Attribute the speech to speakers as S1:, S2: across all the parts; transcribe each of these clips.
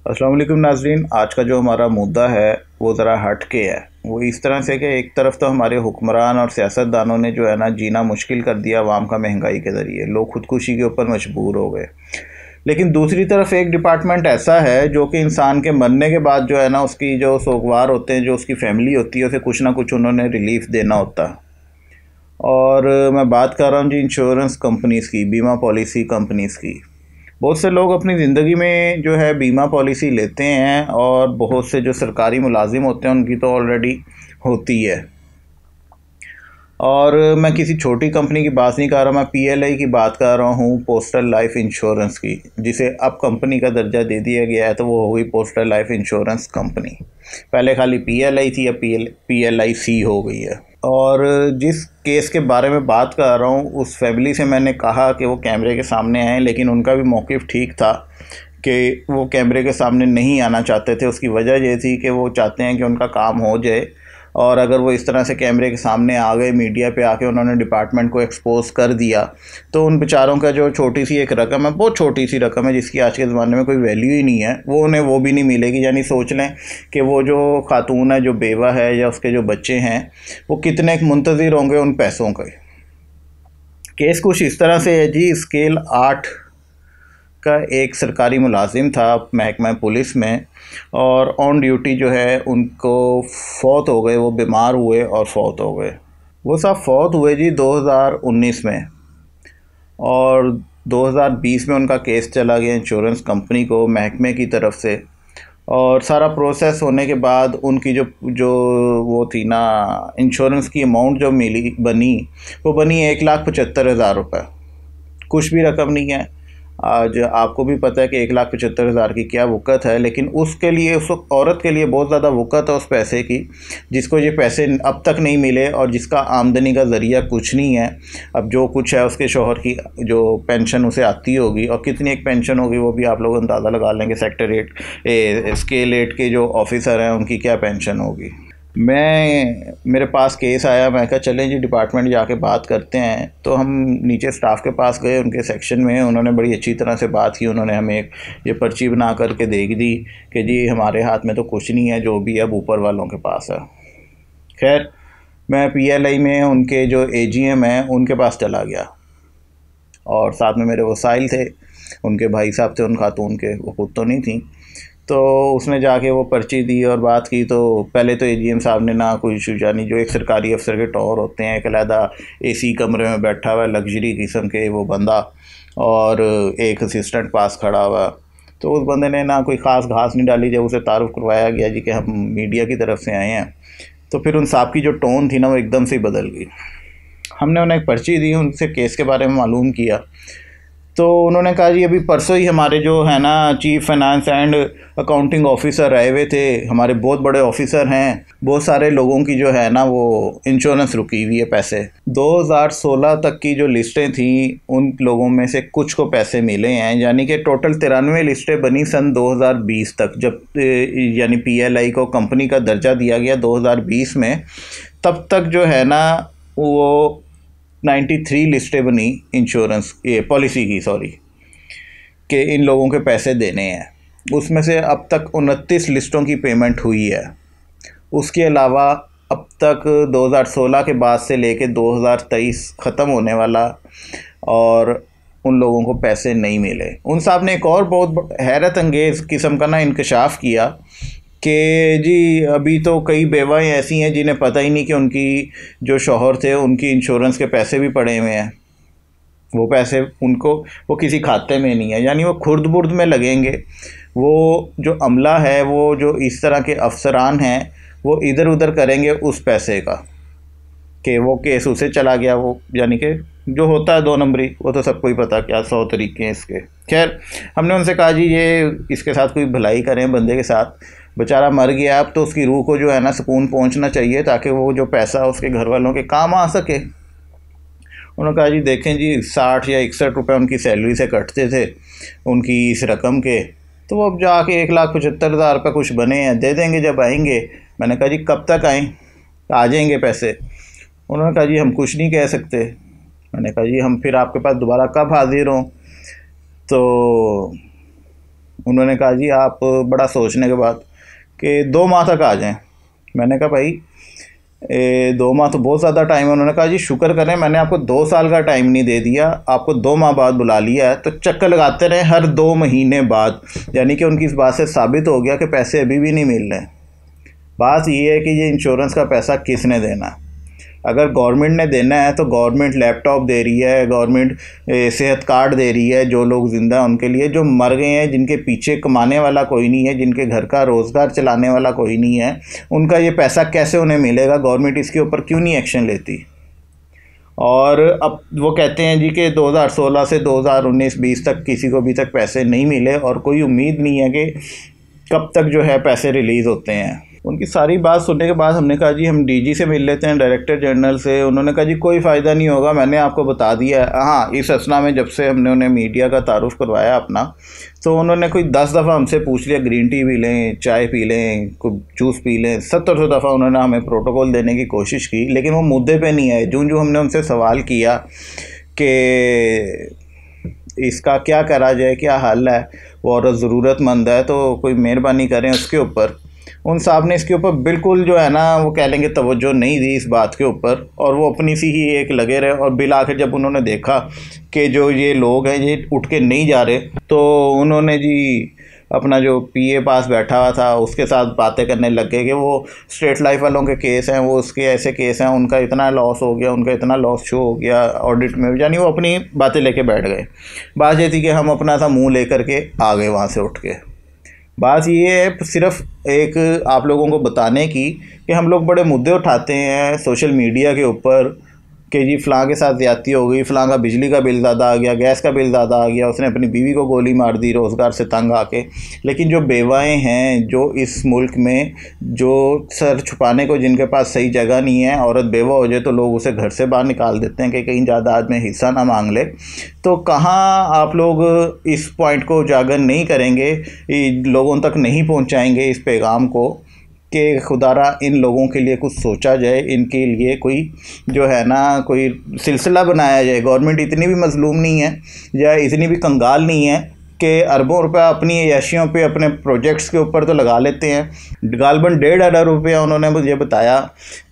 S1: अस्सलाम वालेकुम नाज़रीन। आज का जो हमारा मुद्दा है वो ज़रा हट के है। वो इस तरह से कि एक तरफ तो हमारे हुक्मरान और सियासतदानों ने जो है ना जीना मुश्किल कर दिया आवाम का महंगाई के ज़रिए, लोग खुदकुशी के ऊपर मजबूर हो गए। लेकिन दूसरी तरफ एक डिपार्टमेंट ऐसा है जो कि इंसान के मरने के बाद जो है ना उसकी जो सोगवार होते हैं, जो उसकी फैमिली होती है, उसे कुछ ना कुछ उन्होंने रिलीफ देना होता है। और मैं बात कर रहा हूँ जी इंश्योरेंस कंपनीज़ की, बीमा पॉलिसी कंपनीज़ की। बहुत से लोग अपनी ज़िंदगी में जो है बीमा पॉलिसी लेते हैं और बहुत से जो सरकारी मुलाजिम होते हैं उनकी तो ऑलरेडी होती है। और मैं किसी छोटी कंपनी की बात नहीं कर रहा, मैं पीएलआई की बात कर रहा हूँ, पोस्टल लाइफ इंश्योरेंस की, जिसे अब कंपनी का दर्जा दे दिया गया है, तो वो हो गई पोस्टल लाइफ इंश्योरेंस कंपनी। पहले खाली पीएलआई थी, अब पीएलआईसी हो गई है। और जिस केस के बारे में बात कर रहा हूँ उस फैमिली से मैंने कहा कि वो कैमरे के सामने आए, लेकिन उनका भी मौक़िफ़ ठीक था कि वो कैमरे के सामने नहीं आना चाहते थे। उसकी वजह ये थी कि वो चाहते हैं कि उनका काम हो जाए, और अगर वो इस तरह से कैमरे के सामने आ गए, मीडिया पे आके उन्होंने डिपार्टमेंट को एक्सपोज कर दिया, तो उन बेचारों का जो छोटी सी एक रकम है, बहुत छोटी सी रकम है जिसकी आज के ज़माने में कोई वैल्यू ही नहीं है, वो उन्हें वो भी नहीं मिलेगी। यानी सोच लें कि वो जो खातून है, जो बेवा है, या उसके जो बच्चे हैं, वो कितने मुंतज़िर होंगे उन पैसों के। केस कुछ इस तरह से है जी, स्केल 8 का एक सरकारी मुलाजिम था महकमा पुलिस में, और ऑन ड्यूटी जो है उनको फौत हो गए, वो बीमार हुए और फौत हो गए। वो साहब फौत हुए जी 2019 में, और 2020 में उनका केस चला गया इंश्योरेंस कंपनी को महकमे की तरफ से। और सारा प्रोसेस होने के बाद उनकी जो जो वो थी ना इंश्योरेंस की अमाउंट जो मिली बनी, वो बनी 1,75,000 रुपये। कुछ भी रकम नहीं है। आज आपको भी पता है कि 1,75,000 की क्या वक़्त है, लेकिन उसके लिए, उस औरत के लिए बहुत ज़्यादा वक़्त है उस पैसे की, जिसको ये पैसे अब तक नहीं मिले और जिसका आमदनी का ज़रिया कुछ नहीं है। अब जो कुछ है उसके शौहर की जो पेंशन उसे आती होगी, और कितनी एक पेंशन होगी वो भी आप लोग अंदाज़ा लगा लेंगे। सेक्टर 8 स्केल 8 के जो ऑफिसर हैं उनकी क्या पेंशन होगी। मेरे पास केस आया, मैं कहा चलें जी डिपार्टमेंट जाके बात करते हैं। तो हम नीचे स्टाफ के पास गए, उनके सेक्शन में, उन्होंने बड़ी अच्छी तरह से बात की। उन्होंने हमें एक ये पर्ची बना करके दे दी कि जी हमारे हाथ में तो कुछ नहीं है, जो भी अब ऊपर वालों के पास है। खैर, मैं पीएलआई में उनके जो एजीएम हैं उनके पास चला गया, और साथ में मेरे वसाइल थे, उनके भाई साहब थे उन खातून के, वो खुद तो नहीं थी। तो उसने जाके वो पर्ची दी और बात की। तो पहले तो एजीएम साहब ने ना कुछ, यानी जो एक सरकारी अफसर के टौर होते हैं, एक अलहदा एसी कमरे में बैठा हुआ लग्जरी किस्म के वो बंदा, और एक असिस्टेंट पास खड़ा हुआ। तो उस बंदे ने ना कोई ख़ास घास नहीं डाली। जब उसे तारुफ करवाया गया जी कि हम मीडिया की तरफ से आए हैं, तो फिर उन साहब की जो टोन थी ना वो एकदम से बदल गई। हमने उन्हें एक पर्ची दी, उनसे केस के बारे में मालूम किया। तो उन्होंने कहा जी अभी परसों ही हमारे जो है ना chief finance and accounting officer आए हुए थे, हमारे बहुत बड़े ऑफिसर हैं, बहुत सारे लोगों की जो है ना वो इंश्योरेंस रुकी हुई है पैसे। 2016 तक की जो लिस्टें थी उन लोगों में से कुछ को पैसे मिले हैं, यानी कि टोटल 93 लिस्टें बनी सन 2020 तक, जब यानी पीएलआई को कंपनी का दर्जा दिया गया 2020 में। तब तक जो है ना वो 93 लिस्टें बनी इंश्योरेंस ये पॉलिसी की, सॉरी, कि इन लोगों के पैसे देने हैं। उसमें से अब तक 29 लिस्टों की पेमेंट हुई है। उसके अलावा अब तक 2016 के बाद से लेके 2023 ख़त्म होने वाला, और उन लोगों को पैसे नहीं मिले। उन साहब ने एक और बहुत हैरत अंगेज़ किस्म का ना इंकशाफ किया कि जी अभी तो कई बेवाएँ ऐसी हैं जिन्हें पता ही नहीं कि उनकी जो शौहर थे उनकी इंश्योरेंस के पैसे भी पड़े हुए हैं। वो पैसे उनको, वो किसी खाते में नहीं है, यानी वो खुर्द बुर्द में लगेंगे। वो जो अमला है, वो जो इस तरह के अफसरान हैं, वो इधर उधर करेंगे उस पैसे का कि वो केस उसे चला गया, वो यानी कि जो होता है 2 नंबरी, वो तो सबको ही पता, क्या 100 तरीके हैं इसके। खैर, हमने उनसे कहा जी ये इसके साथ कोई भलाई करें, बंदे के साथ, बेचारा मर गया, अब तो उसकी रूह को जो है ना सुकून पहुंचना चाहिए, ताकि वो जो पैसा उसके घर वालों के काम आ सके। उन्होंने कहा जी देखें जी 60 या 61 रुपये उनकी सैलरी से कटते थे उनकी इस रकम के, तो वो अब जाके 1,75,000 रुपये कुछ बने हैं, दे देंगे जब आएंगे। मैंने कहा जी कब तक आएँ? आ जाएंगे पैसे। उन्होंने कहा जी हम कुछ नहीं कह सकते। मैंने कहा जी हम फिर आपके पास दोबारा कब हाजिर हों? तो उन्होंने कहा जी आप बड़ा सोचने के बाद कि 2 माह तक आ जाएं। मैंने कहा भाई 2 माह तो बहुत ज़्यादा टाइम है। उन्होंने कहा जी शुक्र करें मैंने आपको 2 साल का टाइम नहीं दे दिया, आपको 2 माह बाद बुला लिया है, तो चक्कर लगाते रहे हर 2 महीने बाद। यानी कि उनकी इस बात से साबित हो गया कि पैसे अभी भी नहीं मिल रहे। बात ये है कि ये इंश्योरेंस का पैसा किसने देना है। अगर गवर्नमेंट ने देना है तो गवर्नमेंट लैपटॉप दे रही है, गवर्नमेंट सेहत कार्ड दे रही है जो लोग ज़िंदा हैं उनके लिए। जो मर गए हैं, जिनके पीछे कमाने वाला कोई नहीं है, जिनके घर का रोज़गार चलाने वाला कोई नहीं है, उनका ये पैसा कैसे उन्हें मिलेगा? गवर्नमेंट इसके ऊपर क्यों नहीं एक्शन लेती? और अब वो कहते हैं जी कि 2016 से 2019-20 तक किसी को अभी तक पैसे नहीं मिले और कोई उम्मीद नहीं है कि कब तक जो है पैसे रिलीज़ होते हैं। उनकी सारी बात सुनने के बाद हमने कहा जी हम डीजी से मिल लेते हैं, डायरेक्टर जनरल से। उन्होंने कहा जी कोई फ़ायदा नहीं होगा, मैंने आपको बता दिया है। हाँ, इस असना में जब से हमने उन्हें मीडिया का तारुफ करवाया अपना, तो उन्होंने कोई 10 दफ़ा हमसे पूछ लिया ग्रीन टी पी लें, चाय पी लें, कोई जूस पी लें। 70 दफ़ा उन्होंने हमें प्रोटोकॉल देने की कोशिश की, लेकिन वो मुद्दे पे नहीं आए। जो हमने उनसे सवाल किया कि इसका क्या करा जाए, क्या हल है, वो औरत ज़रूरतमंद है तो कोई मेहरबानी करें उसके ऊपर, उन साहब ने इसके ऊपर बिल्कुल जो है ना वो कह लेंगे तवज्जो नहीं दी इस बात के ऊपर, और वो अपनी सी ही एक लगे रहे। और बिल आखिर जब उन्होंने देखा कि जो ये लोग हैं ये उठ के नहीं जा रहे, तो उन्होंने जी अपना जो पीए पास बैठा हुआ था उसके साथ बातें करने लग गए कि वो स्टेट लाइफ वालों के केस हैं, वो उसके ऐसे केस हैं, उनका इतना लॉस हो गया, उनका इतना लॉस शो हो गया ऑडिट में। यानी वो अपनी बातें लेके बैठ गए। बात ये थी कि हम अपना सा मुंह लेकर के आ गए वहाँ से उठ के। बात ये है सिर्फ एक आप लोगों को बताने की कि हम लोग बड़े मुद्दे उठाते हैं सोशल मीडिया के ऊपर कि जी फ़लाँ के साथ ज़्यादती हो गई, फ़लाँ का बिजली का बिल ज़्यादा आ गया, गैस का बिल ज़्यादा आ गया, उसने अपनी बीवी को गोली मार दी रोज़गार से तंग आके। लेकिन जो बेवाएँ हैं जो इस मुल्क में, जो सर छुपाने को जिनके पास सही जगह नहीं है, औरत बेवा हो जाए तो लोग उसे घर से बाहर निकाल देते हैं कि कहीं जायदाद में हिस्सा ना मांग ले। तो कहाँ आप लोग इस पॉइंट को उजागर नहीं करेंगे, लोगों तक नहीं पहुँचाएँगे इस पैगाम को कि खुदारा इन लोगों के लिए कुछ सोचा जाए, इनके लिए कोई जो है ना कोई सिलसिला बनाया जाए। गवर्नमेंट इतनी भी मजलूम नहीं है या इतनी भी कंगाल नहीं है कि अरबों रुपया अपनी ऐशियों पे, अपने प्रोजेक्ट्स के ऊपर तो लगा लेते हैं। गालबन 1.5 अरब रुपया उन्होंने मुझे बताया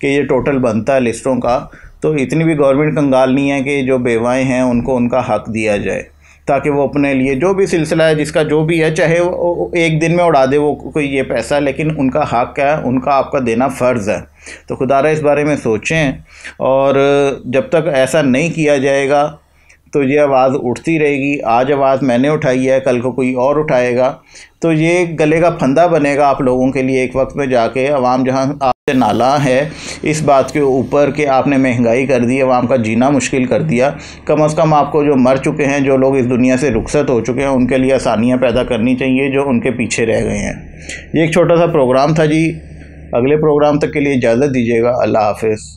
S1: कि ये टोटल बनता है लिस्टों का। तो इतनी भी गवर्नमेंट कंगाल नहीं है कि जो बेवाएँ हैं उनको उनका हक़ दिया जाए, ताकि वो अपने लिए जो भी सिलसिला है जिसका जो भी है, चाहे वो एक दिन में उड़ा दे वो कोई ये पैसा, लेकिन उनका हक़ है, उनका आपका देना फ़र्ज़ है। तो खुदारा इस बारे में सोचें, और जब तक ऐसा नहीं किया जाएगा तो ये आवाज़ उठती रहेगी। आज आवाज़ मैंने उठाई है, कल को कोई और उठाएगा, तो ये गले का फंदा बनेगा आप लोगों के लिए। एक वक्त में जाके अवाम जहाँ आपसे नाला है इस बात के ऊपर कि आपने महंगाई कर दी, अवाम का जीना मुश्किल कर दिया, कम से कम आपको जो मर चुके हैं, जो लोग इस दुनिया से रुखसत हो चुके हैं, उनके लिए आसानियाँ पैदा करनी चाहिए जो उनके पीछे रह गए हैं। ये एक छोटा सा प्रोग्राम था जी। अगले प्रोग्राम तक के लिए इजाज़त दीजिएगा। अल्लाह हाफ़िज़।